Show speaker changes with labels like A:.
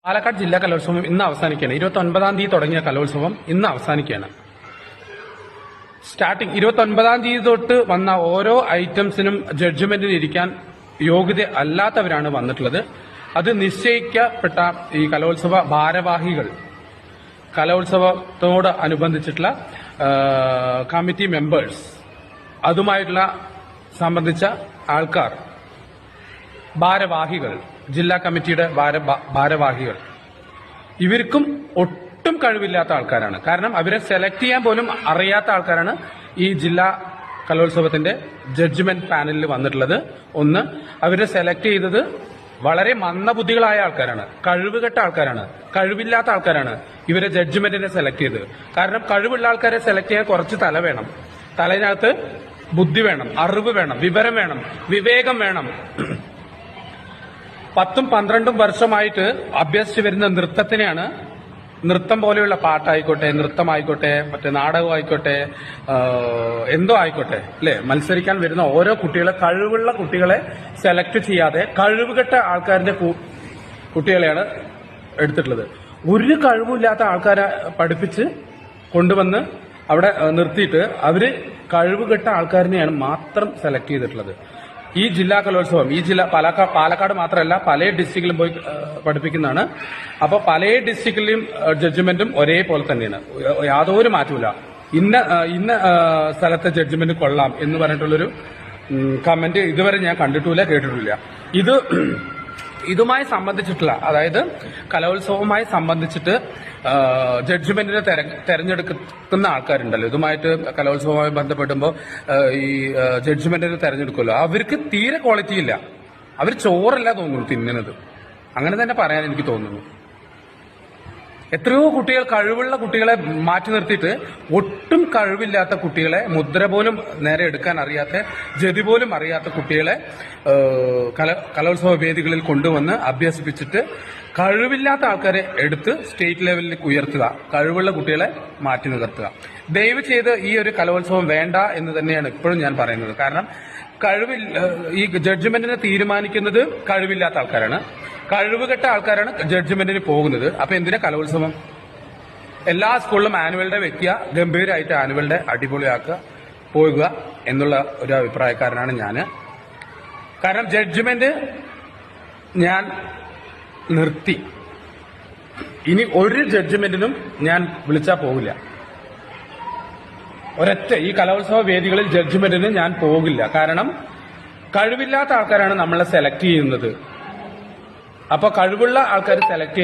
A: പാലക്കാട് ജില്ലാ കലോത്സവം ഇന്ന് അവസാനിക്കുകയാണ്. 29-ാം തീയതി തുടങ്ങിയ കലോത്സവം ഇന്ന് അവസാനിക്കുകയാണ്. സ്റ്റാർട്ടിംഗ് 29-ാം തീയതി തൊട്ട് വന്ന ഓരോ ഐറ്റംസിനും ജഡ്ജ്മെന്റിന് ഇരിക്കാൻ യോഗ്യത അല്ലാത്തവരാണ് വന്നിട്ടുള്ളത്. അത് നിശ്ചയിക്കപ്പെട്ട ഈ കലോത്സവ ഭാരവാഹികൾ, കലോത്സവത്തോട് അനുബന്ധിച്ചിട്ടുള്ള കമ്മിറ്റി മെമ്പേഴ്സ്, അതുമായിട്ടുള്ള സംബന്ധിച്ച ആൾക്കാർ, ഭാരവാഹികൾ, ജില്ലാ കമ്മിറ്റിയുടെ ഭാരവാഹികൾ, ഇവർക്കും ഒട്ടും കഴിവില്ലാത്ത ആൾക്കാരാണ്. കാരണം അവരെ സെലക്ട് ചെയ്യാൻ പോലും അറിയാത്ത ആൾക്കാരാണ് ഈ ജില്ലാ കലോത്സവത്തിന്റെ ജഡ്ജ്മെന്റ് പാനലിൽ വന്നിട്ടുള്ളത്. ഒന്ന്, അവരെ സെലക്ട് ചെയ്തത് വളരെ മന്ദബുദ്ധികളായ ആൾക്കാരാണ്, കഴിവുകെട്ട ആൾക്കാരാണ്, കഴിവില്ലാത്ത ആൾക്കാരാണ് ഇവരെ ജഡ്ജ്മെന്റിനെ സെലക്ട് ചെയ്തത്. കാരണം കഴിവുള്ള ആൾക്കാരെ സെലക്ട് ചെയ്യാൻ കുറച്ച് തല വേണം, തലയിനകത്ത് ബുദ്ധി വേണം, അറിവ് വേണം, വിവരം വേണം, വിവേകം വേണം. 10-12 വർഷമായിട്ട് അഭ്യസിച്ചു വരുന്ന നൃത്തത്തിനെയാണ്, നൃത്തം പോലെയുള്ള പാട്ടായിക്കോട്ടെ, നൃത്തമായിക്കോട്ടെ, മറ്റേ നാടകമായിക്കോട്ടെ, എന്തോ ആയിക്കോട്ടെ, അല്ലെ, മത്സരിക്കാൻ വരുന്ന ഓരോ കുട്ടികളെ, കഴിവുള്ള കുട്ടികളെ സെലക്ട് ചെയ്യാതെ കഴിവുകെട്ട ആൾക്കാരുടെ കുട്ടികളെയാണ് എടുത്തിട്ടുള്ളത്. ഒരു കഴിവില്ലാത്ത ആൾക്കാരെ പഠിപ്പിച്ച് കൊണ്ടുവന്ന് അവിടെ നിർത്തിയിട്ട് അവര് കഴിവുകെട്ട ആൾക്കാരിനെയാണ് മാത്രം സെലക്ട് ചെയ്തിട്ടുള്ളത്. ഈ ജില്ലാ കലോത്സവം ഈ ജില്ല പാലക്കാട് മാത്രമല്ല പല ഡിസ്ട്രിക്റ്റിലും പോയി പഠിപ്പിക്കുന്നതാണ്. അപ്പോൾ പല ഡിസ്ട്രിക്റ്റിലെയും ജഡ്ജ്മെന്റും ഒരേപോലെ തന്നെയാണ്, യാതൊരു മാറ്റമില്ല. ഇന്ന സ്ഥലത്തെ ജഡ്ജ്മെന്റ് കൊള്ളാം എന്ന് പറഞ്ഞിട്ടുള്ളൊരു കമന്റ് ഇതുവരെ ഞാൻ കണ്ടിട്ടില്ല, കേട്ടിട്ടില്ല. ഇതുമായി സംബന്ധിച്ചിട്ടുള്ള, അതായത് കലോത്സവവുമായി സംബന്ധിച്ചിട്ട് ജഡ്ജ്മെന്റിനെ തെരഞ്ഞെടുക്കുന്ന ആൾക്കാരുണ്ടല്ലോ, ഇതുമായിട്ട് കലോത്സവവുമായി ബന്ധപ്പെടുമ്പോൾ ഈ ജഡ്ജ്മെന്റിനെ തെരഞ്ഞെടുക്കുമല്ലോ, അവർക്ക് തീരെ ക്വാളിറ്റി ഇല്ല. അവർ ചോറല്ല തോന്നുന്നു തിന്നുന്നത്, അങ്ങനെ തന്നെ പറയാൻ എനിക്ക് തോന്നുന്നു. എത്രയോ കുട്ടികൾ, കഴിവുള്ള കുട്ടികളെ മാറ്റി നിർത്തിയിട്ട് ഒട്ടും കഴിവില്ലാത്ത കുട്ടികളെ, മുദ്ര പോലും നേരെ എടുക്കാൻ അറിയാത്ത, ജതി പോലും അറിയാത്ത കുട്ടികളെ കലോത്സവ വേദികളിൽ കൊണ്ടുവന്ന് അഭ്യസിപ്പിച്ചിട്ട് കഴിവില്ലാത്ത ആൾക്കാരെ എടുത്ത് സ്റ്റേറ്റ് ലെവലിലേക്ക് ഉയർത്തുക, കഴിവുള്ള കുട്ടികളെ മാറ്റി നിർത്തുക. ദയവ് ചെയ്ത് ഈ ഒരു കലോത്സവം വേണ്ട എന്ന് തന്നെയാണ് ഇപ്പോഴും ഞാൻ പറയുന്നത്. കാരണം ഈ ജഡ്ജ്മെന്റിനെ തീരുമാനിക്കുന്നത് കഴിവില്ലാത്ത ആൾക്കാരാണ്, കഴിവുകെട്ട ആൾക്കാരാണ് ജഡ്ജ്മെന്റിന് പോകുന്നത്. അപ്പൊ എന്തിനാ കലോത്സവം? എല്ലാ സ്കൂളിലും ആനുവൽ ഡേ വെക്കുക, ഗംഭീരമായിട്ട് ആനുവൽ ഡേ അടിപൊളിയാക്കുക, പോകുക എന്നുള്ള ഒരു അഭിപ്രായക്കാരനാണ് ഞാൻ. കാരണം ജഡ്ജ്മെന്റ് ഞാൻ നിർത്തി, ഇനി ഒരു ജഡ്ജ്മെന്റിനും ഞാൻ വിളിച്ചാൽ പോകില്ല. ഒരൊറ്റ ഈ കലോത്സവ വേദികളിൽ ജഡ്ജ്മെന്റിന് ഞാൻ പോകില്ല. കാരണം കഴിവില്ലാത്ത ആൾക്കാരാണ് നമ്മളെ സെലക്ട് ചെയ്യുന്നത്. അപ്പൊ കഴിവുള്ള ആൾക്കാർ സെലക്ട്